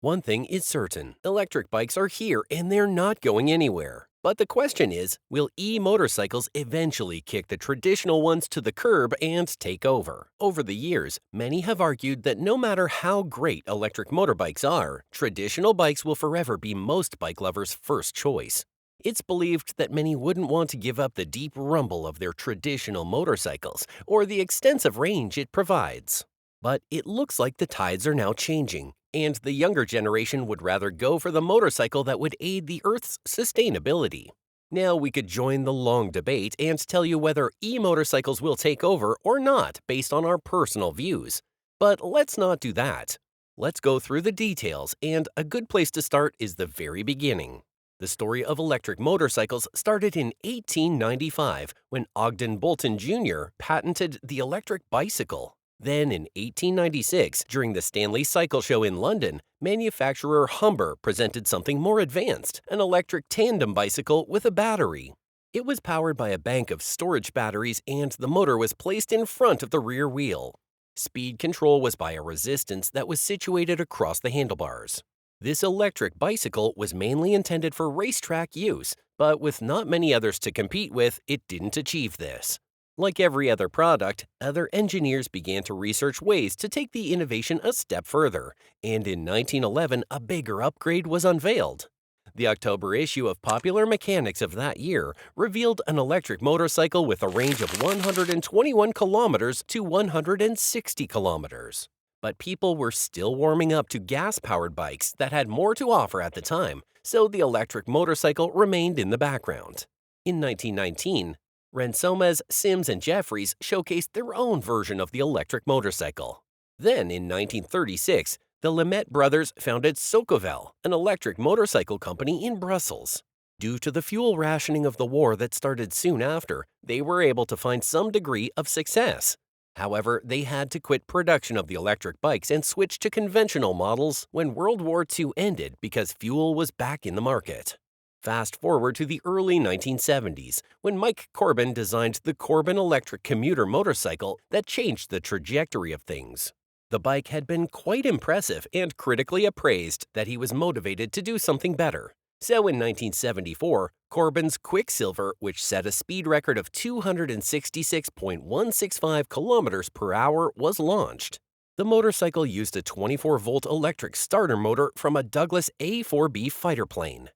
One thing is certain, electric bikes are here and they're not going anywhere. But the question is, will e-motorcycles eventually kick the traditional ones to the curb and take over? Over the years, many have argued that no matter how great electric motorbikes are, traditional bikes will forever be most bike lovers' first choice. It's believed that many wouldn't want to give up the deep rumble of their traditional motorcycles or the extensive range it provides. But it looks like the tides are now changing, and the younger generation would rather go for the motorcycle that would aid the Earth's sustainability. Now we could join the long debate and tell you whether e-motorcycles will take over or not based on our personal views. But let's not do that. Let's go through the details, and a good place to start is the very beginning. The story of electric motorcycles started in 1895 when Ogden Bolton Jr. patented the electric bicycle. Then in 1896, during the Stanley Cycle Show in London, manufacturer Humber presented something more advanced, an electric tandem bicycle with a battery. It was powered by a bank of storage batteries and the motor was placed in front of the rear wheel. Speed control was by a resistance that was situated across the handlebars. This electric bicycle was mainly intended for racetrack use, but with not many others to compete with, it didn't achieve this. Like every other product, other engineers began to research ways to take the innovation a step further, and in 1911 a bigger upgrade was unveiled. The October issue of Popular Mechanics of that year revealed an electric motorcycle with a range of 121 kilometers to 160 kilometers. But people were still warming up to gas-powered bikes that had more to offer at the time, so the electric motorcycle remained in the background. In 1919, Rensomes, Sims, and Jeffries showcased their own version of the electric motorcycle. Then, in 1936, the Lemaitre brothers founded Socovel, an electric motorcycle company in Brussels. Due to the fuel rationing of the war that started soon after, they were able to find some degree of success. However, they had to quit production of the electric bikes and switch to conventional models when World War II ended because fuel was back in the market. Fast forward to the early 1970s, when Mike Corbin designed the Corbin electric commuter motorcycle that changed the trajectory of things. The bike had been quite impressive and critically appraised that he was motivated to do something better. So in 1974, Corbin's Quicksilver, which set a speed record of 266.165 kilometers per hour, was launched. The motorcycle used a 24-volt electric starter motor from a Douglas A-4B fighter plane.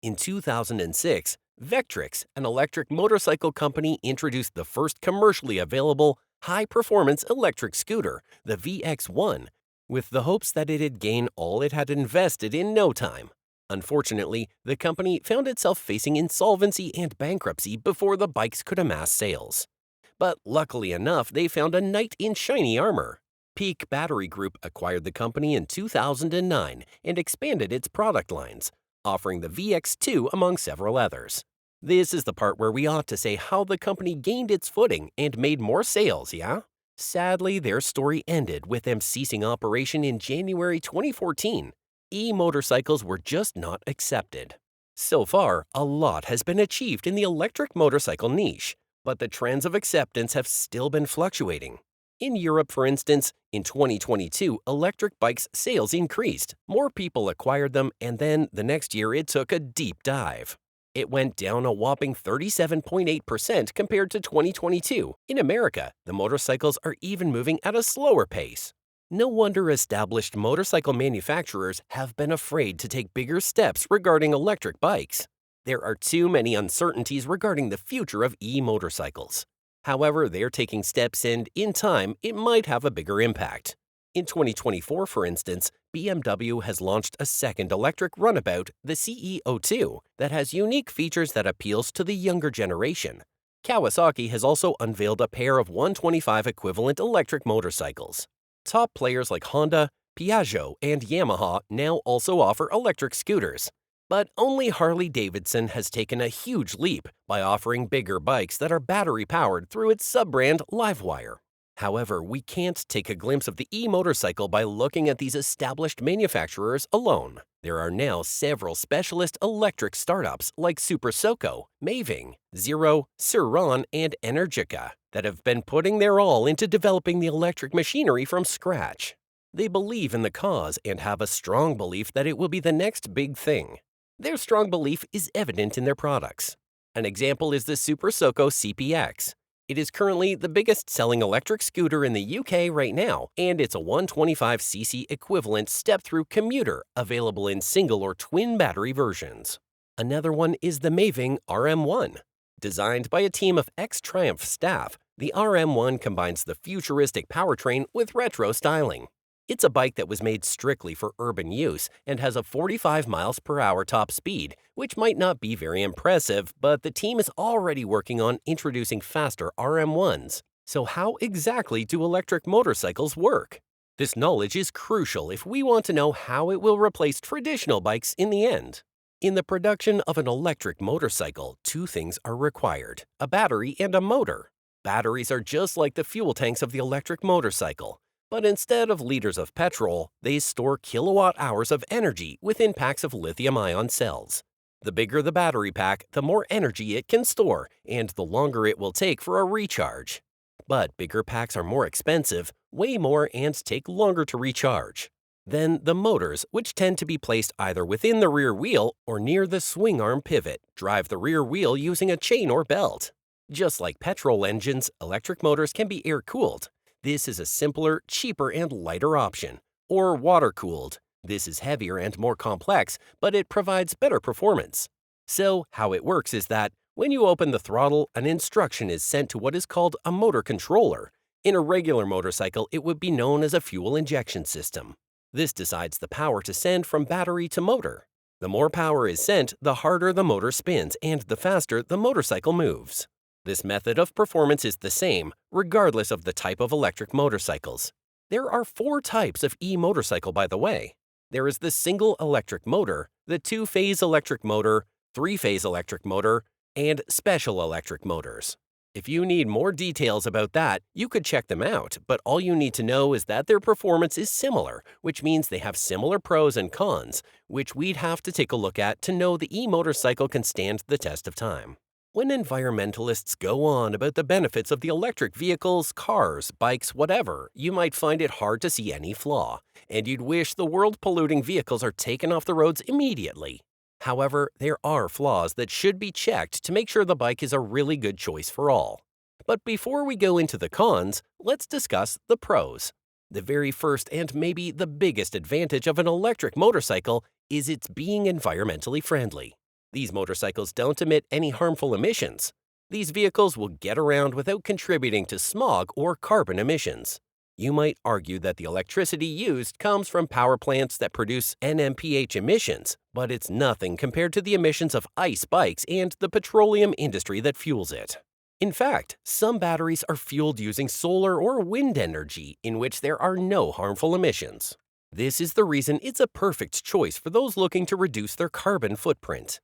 In 2006, Vectrix, an electric motorcycle company, introduced the first commercially available high-performance electric scooter, the VX1, with the hopes that it'd gain all it had invested in no time. Unfortunately, the company found itself facing insolvency and bankruptcy before the bikes could amass sales. But luckily enough, they found a knight in shiny armor. Peak Battery Group acquired the company in 2009 and expanded its product lines, offering the VX2 among several others. This is the part where we ought to say how the company gained its footing and made more sales, yeah? Sadly, their story ended with them ceasing operation in January 2014. E-motorcycles were just not accepted. So far, a lot has been achieved in the electric motorcycle niche, but the trends of acceptance have still been fluctuating. In Europe, for instance, in 2022, electric bikes sales increased, more people acquired them, and then the next year it took a deep dive. It went down a whopping 37.8% compared to 2022. In America, the motorcycles are even moving at a slower pace. No wonder established motorcycle manufacturers have been afraid to take bigger steps regarding electric bikes. There are too many uncertainties regarding the future of e-motorcycles. However, they're taking steps and, in time, it might have a bigger impact. In 2024, for instance, BMW has launched a second electric runabout, the CEO2, that has unique features that appeals to the younger generation. Kawasaki has also unveiled a pair of 125 equivalent electric motorcycles. Top players like Honda, Piaggio, and Yamaha now also offer electric scooters. But only Harley-Davidson has taken a huge leap by offering bigger bikes that are battery-powered through its sub-brand Livewire. However, we can't take a glimpse of the e-motorcycle by looking at these established manufacturers alone. There are now several specialist electric startups like Super Soco, Maving, Zero, Suron, and Energica that have been putting their all into developing the electric machinery from scratch. They believe in the cause and have a strong belief that it will be the next big thing. Their strong belief is evident in their products. An example is the Super Soco CPX. It is currently the biggest selling electric scooter in the UK right now, and it's a 125cc equivalent step-through commuter available in single or twin battery versions. Another one is the Maving RM1. Designed by a team of ex-Triumph staff, the RM1 combines the futuristic powertrain with retro styling. It's a bike that was made strictly for urban use and has a 45 miles per hour top speed, which might not be very impressive, but the team is already working on introducing faster RM1s. So how exactly do electric motorcycles work? This knowledge is crucial if we want to know how it will replace traditional bikes in the end. In the production of an electric motorcycle, two things are required: a battery and a motor. Batteries are just like the fuel tanks of the electric motorcycle. But instead of liters of petrol, they store kilowatt hours of energy within packs of lithium-ion cells. The bigger the battery pack, the more energy it can store, and the longer it will take for a recharge. But bigger packs are more expensive, weigh more, and take longer to recharge. Then the motors, which tend to be placed either within the rear wheel or near the swing arm pivot, drive the rear wheel using a chain or belt. Just like petrol engines, electric motors can be air-cooled. This is a simpler, cheaper, and lighter option. Or water-cooled. This is heavier and more complex, but it provides better performance. So, how it works is that when you open the throttle, an instruction is sent to what is called a motor controller. In a regular motorcycle, it would be known as a fuel injection system. This decides the power to send from battery to motor. The more power is sent, the harder the motor spins and the faster the motorcycle moves. This method of performance is the same, regardless of the type of electric motorcycles. There are 4 types of e-motorcycle, by the way. There is the single electric motor, the 2-phase electric motor, 3-phase electric motor, and special electric motors. If you need more details about that, you could check them out, but all you need to know is that their performance is similar, which means they have similar pros and cons, which we'd have to take a look at to know the e-motorcycle can stand the test of time. When environmentalists go on about the benefits of the electric vehicles, cars, bikes, whatever, you might find it hard to see any flaw, and you'd wish the world-polluting vehicles are taken off the roads immediately. However, there are flaws that should be checked to make sure the bike is a really good choice for all. But before we go into the cons, let's discuss the pros. The very first and maybe the biggest advantage of an electric motorcycle is its being environmentally friendly. These motorcycles don't emit any harmful emissions. These vehicles will get around without contributing to smog or carbon emissions. You might argue that the electricity used comes from power plants that produce NMPH emissions, but it's nothing compared to the emissions of ICE bikes and the petroleum industry that fuels it. In fact, some batteries are fueled using solar or wind energy, in which there are no harmful emissions. This is the reason it's a perfect choice for those looking to reduce their carbon footprint.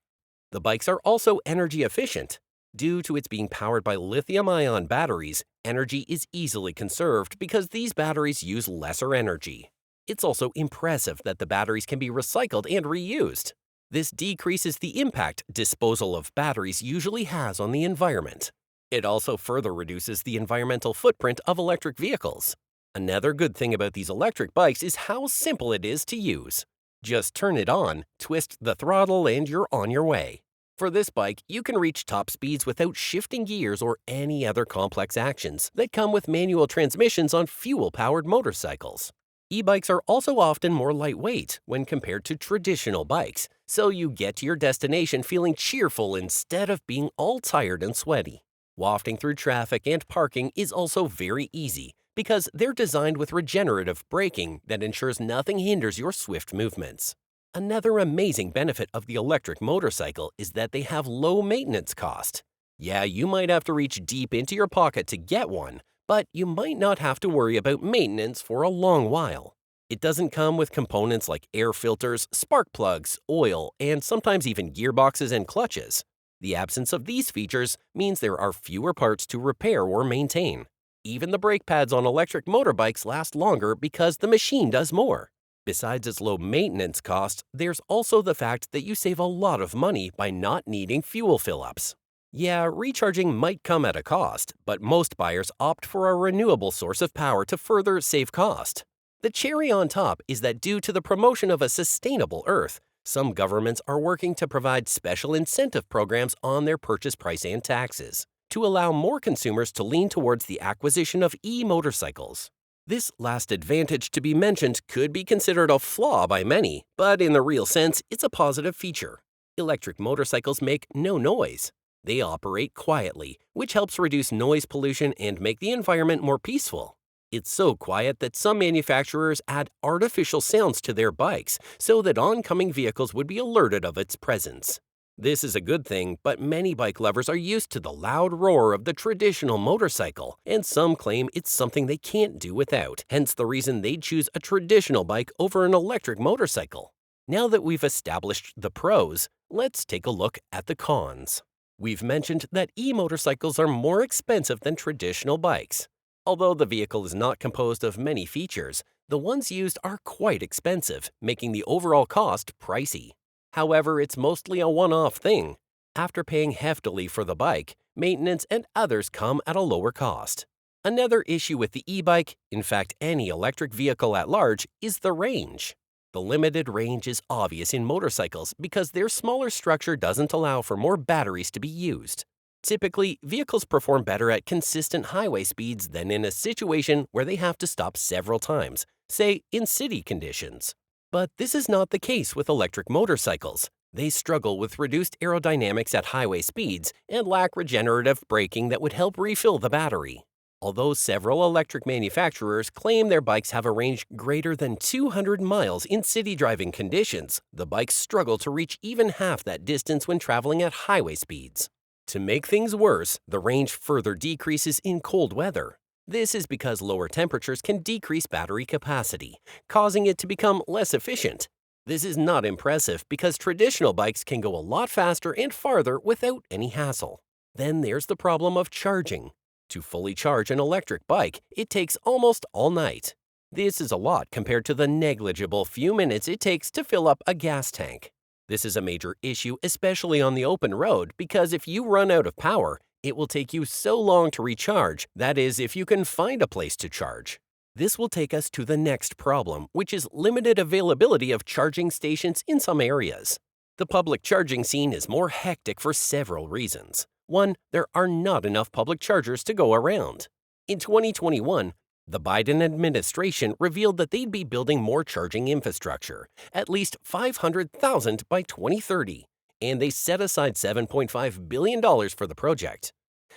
The bikes are also energy efficient. Due to its being powered by lithium-ion batteries, energy is easily conserved because these batteries use lesser energy. It's also impressive that the batteries can be recycled and reused. This decreases the impact disposal of batteries usually has on the environment. It also further reduces the environmental footprint of electric vehicles. Another good thing about these electric bikes is how simple it is to use. Just turn it on, twist the throttle, and you're on your way. For this bike, you can reach top speeds without shifting gears or any other complex actions that come with manual transmissions on fuel-powered motorcycles. E-bikes are also often more lightweight when compared to traditional bikes, so you get to your destination feeling cheerful instead of being all tired and sweaty. Wafting through traffic and parking is also very easy because they're designed with regenerative braking that ensures nothing hinders your swift movements. Another amazing benefit of the electric motorcycle is that they have low maintenance cost. Yeah, you might have to reach deep into your pocket to get one, but you might not have to worry about maintenance for a long while. It doesn't come with components like air filters, spark plugs, oil, and sometimes even gearboxes and clutches. The absence of these features means there are fewer parts to repair or maintain. Even the brake pads on electric motorbikes last longer because the machine does more. Besides its low maintenance cost, there's also the fact that you save a lot of money by not needing fuel fill-ups. Yeah, recharging might come at a cost, but most buyers opt for a renewable source of power to further save cost. The cherry on top is that due to the promotion of a sustainable Earth, some governments are working to provide special incentive programs on their purchase price and taxes to allow more consumers to lean towards the acquisition of e-motorcycles. This last advantage to be mentioned could be considered a flaw by many, but in the real sense, it's a positive feature. Electric motorcycles make no noise. They operate quietly, which helps reduce noise pollution and make the environment more peaceful. It's so quiet that some manufacturers add artificial sounds to their bikes so that oncoming vehicles would be alerted of its presence. This is a good thing, but many bike lovers are used to the loud roar of the traditional motorcycle, and some claim it's something they can't do without, hence the reason they'd choose a traditional bike over an electric motorcycle. Now that we've established the pros, let's take a look at the cons. We've mentioned that e-motorcycles are more expensive than traditional bikes. Although the vehicle is not composed of many features, the ones used are quite expensive, making the overall cost pricey. However, it's mostly a one-off thing. After paying heftily for the bike, maintenance and others come at a lower cost. Another issue with the e-bike, in fact any electric vehicle at large, is the range. The limited range is obvious in motorcycles because their smaller structure doesn't allow for more batteries to be used. Typically, vehicles perform better at consistent highway speeds than in a situation where they have to stop several times, say in city conditions. But this is not the case with electric motorcycles. They struggle with reduced aerodynamics at highway speeds and lack regenerative braking that would help refill the battery. Although several electric manufacturers claim their bikes have a range greater than 200 miles in city driving conditions, the bikes struggle to reach even half that distance when traveling at highway speeds. To make things worse, the range further decreases in cold weather. This is because lower temperatures can decrease battery capacity, causing it to become less efficient. This is not impressive because traditional bikes can go a lot faster and farther without any hassle. Then there's the problem of charging. To fully charge an electric bike, it takes almost all night. This is a lot compared to the negligible few minutes it takes to fill up a gas tank. This is a major issue, especially on the open road, because if you run out of power, it will take you so long to recharge, that is, if you can find a place to charge. This will take us to the next problem, which is limited availability of charging stations in some areas. The public charging scene is more hectic for several reasons. One, there are not enough public chargers to go around. In 2021, the Biden administration revealed that they'd be building more charging infrastructure, at least 500,000 by 2030, and they set aside $7.5 billion for the project.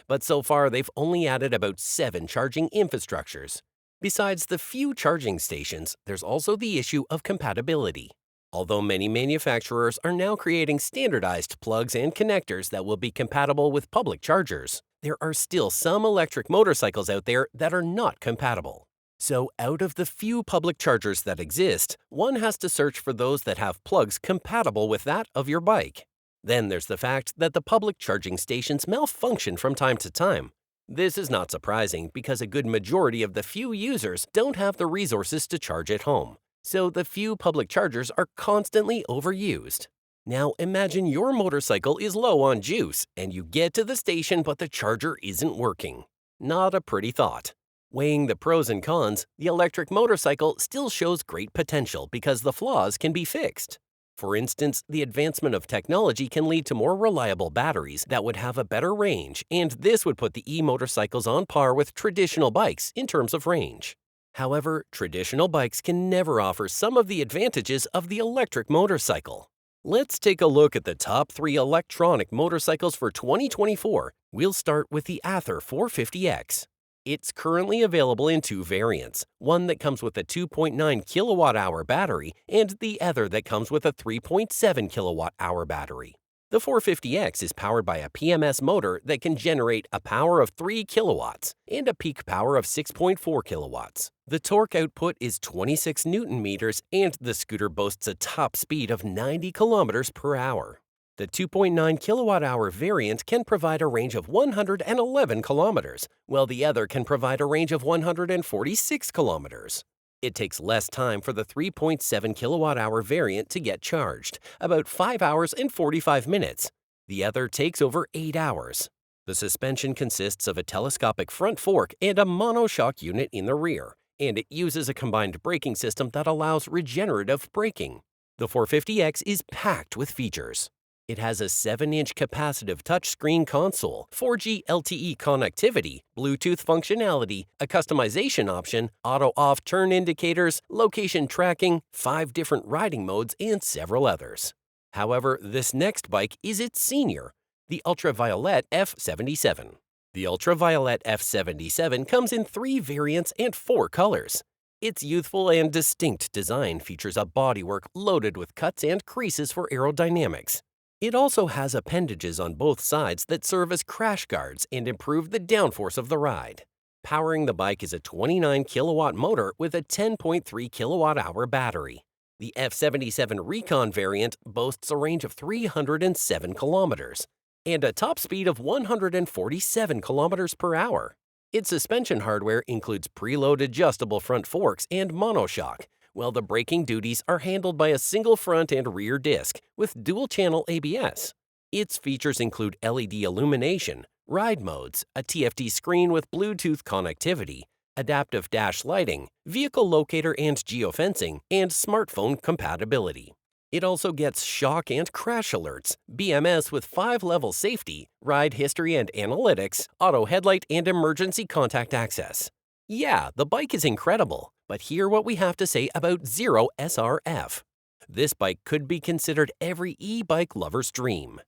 But so far, they've only added about 7 charging infrastructures. Besides the few charging stations, there's also the issue of compatibility. Although many manufacturers are now creating standardized plugs and connectors that will be compatible with public chargers, there are still some electric motorcycles out there that are not compatible. So out of the few public chargers that exist, one has to search for those that have plugs compatible with that of your bike. Then there's the fact that the public charging stations malfunction from time to time. This is not surprising because a good majority of the few users don't have the resources to charge at home. So the few public chargers are constantly overused. Now imagine your motorcycle is low on juice and you get to the station but the charger isn't working. Not a pretty thought. Weighing the pros and cons, the electric motorcycle still shows great potential because the flaws can be fixed. For instance, the advancement of technology can lead to more reliable batteries that would have a better range, and this would put the e-motorcycles on par with traditional bikes in terms of range. However, traditional bikes can never offer some of the advantages of the electric motorcycle. Let's take a look at the top 3 electronic motorcycles for 2024. We'll start with the Ather 450X. It's currently available in 2 variants, one that comes with a 2.9 kilowatt-hour battery and the other that comes with a 3.7 kilowatt-hour battery. The 450X is powered by a PMS motor that can generate a power of 3 kilowatts and a peak power of 6.4 kilowatts. The torque output is 26 Newton meters and the scooter boasts a top speed of 90 kilometers per hour. The 2.9 kilowatt-hour variant can provide a range of 111 kilometers, while the other can provide a range of 146 kilometers. It takes less time for the 3.7 kilowatt-hour variant to get charged, about 5 hours and 45 minutes. The other takes over 8 hours. The suspension consists of a telescopic front fork and a monoshock unit in the rear, and it uses a combined braking system that allows regenerative braking. The 450X is packed with features. It has a 7-inch capacitive touchscreen console, 4G LTE connectivity, Bluetooth functionality, a customization option, auto-off turn indicators, location tracking, 5 different riding modes, and several others. However, this next bike is its senior, the Ultraviolet F77. The Ultraviolet F77 comes in 3 variants and 4 colors. Its youthful and distinct design features a bodywork loaded with cuts and creases for aerodynamics. It also has appendages on both sides that serve as crash guards and improve the downforce of the ride. Powering the bike is a 29 kilowatt motor with a 10.3 kilowatt-hour battery. The F77 Recon variant boasts a range of 307 kilometers and a top speed of 147 kilometers per hour. Its suspension hardware includes preload adjustable front forks and monoshock, while the braking duties are handled by a single front and rear disc with dual-channel ABS. Its features include LED illumination, ride modes, a TFT screen with Bluetooth connectivity, adaptive dash lighting, vehicle locator and geofencing, and smartphone compatibility. It also gets shock and crash alerts, BMS with 5-level safety, ride history and analytics, auto headlight, and emergency contact access. Yeah, the bike is incredible, but hear what we have to say about Zero SRF. This bike could be considered every e-bike lover's dream.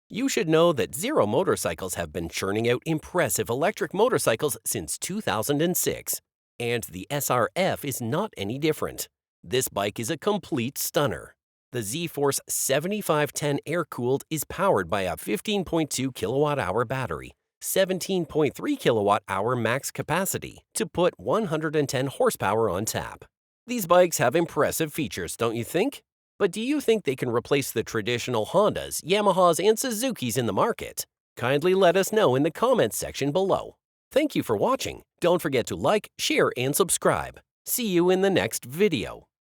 You should know that Zero Motorcycles have been churning out impressive electric motorcycles since 2006, and the SRF is not any different. This bike is a complete stunner. The Z-Force 7510 air-cooled is powered by a 15.2 kilowatt-hour battery, 17.3 kilowatt-hour max capacity to put 110 horsepower on tap. These bikes have impressive features, don't you think? But do you think they can replace the traditional Hondas, Yamahas, and Suzukis in the market? Kindly let us know in the comments section below. Thank you for watching. Don't forget to like, share, and subscribe. See you in the next video.